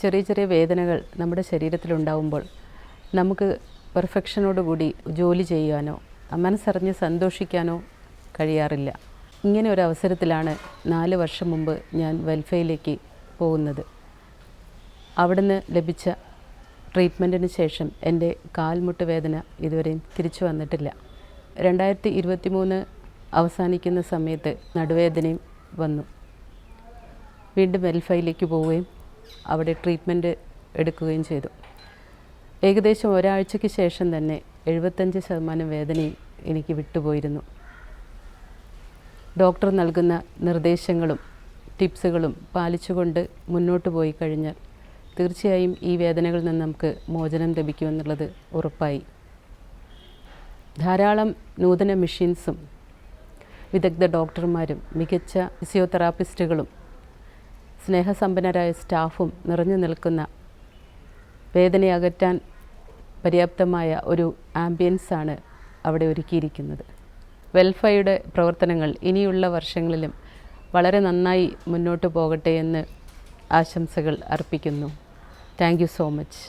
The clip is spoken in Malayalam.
ചെറിയ ചെറിയ വേദനകൾ നമ്മുടെ ശരീരത്തിലുണ്ടാവുമ്പോൾ നമുക്ക് പെർഫെക്ഷനോടുകൂടി ജോലി ചെയ്യാനോ മനസ്സറിഞ്ഞ് സന്തോഷിക്കാനോ കഴിയാറില്ല. ഇങ്ങനെ ഒരു അവസരത്തിലാണ് 4 വർഷം മുമ്പ് ഞാൻ വെൽഫെയിലേക്ക് പോകുന്നത്. അവിടുന്ന് ലഭിച്ച ട്രീറ്റ്മെൻറ്റിന് ശേഷം എൻ്റെ കാൽമുട്ട് വേദന ഇതുവരെയും തിരിച്ചു വന്നിട്ടില്ല. 2023 അവസാനിക്കുന്ന സമയത്ത് നടുവേദനയും വന്നു. വീണ്ടും വെൽഫെയിലേക്ക് പോവുകയും അവിടെ ട്രീറ്റ്മെൻറ്റ് എടുക്കുകയും ചെയ്തു. ഏകദേശം ഒരാഴ്ചയ്ക്ക് ശേഷം തന്നെ 75% വേദനയും എനിക്ക് വിട്ടുപോയിരുന്നു. ഡോക്ടർ നൽകുന്ന നിർദ്ദേശങ്ങളും ടിപ്സുകളും പാലിച്ചുകൊണ്ട് മുന്നോട്ട് പോയി കഴിഞ്ഞാൽ തീർച്ചയായും ഈ വേദനകളിൽ നിന്ന് നമുക്ക് മോചനം ലഭിക്കുമെന്നുള്ളത് ഉറപ്പായി. ധാരാളം നൂതന മെഷീൻസും വിദഗ്ധ ഡോക്ടർമാരും മികച്ച ഫിസിയോതെറാപ്പിസ്റ്റുകളും സ്നേഹസമ്പന്നരായ സ്റ്റാഫും നിറഞ്ഞു നിൽക്കുന്ന വേദനയകറ്റാൻ പര്യാപ്തമായ ഒരു ആംബിയൻസാണ് അവിടെ ഒരുക്കിയിരിക്കുന്നത്. വെൽഫെയുടെ പ്രവർത്തനങ്ങൾ ഇനിയുള്ള വർഷങ്ങളിലും വളരെ നന്നായി മുന്നോട്ട് പോകട്ടെ എന്ന് ആശംസകൾ അർപ്പിക്കുന്നു. Thank you so much.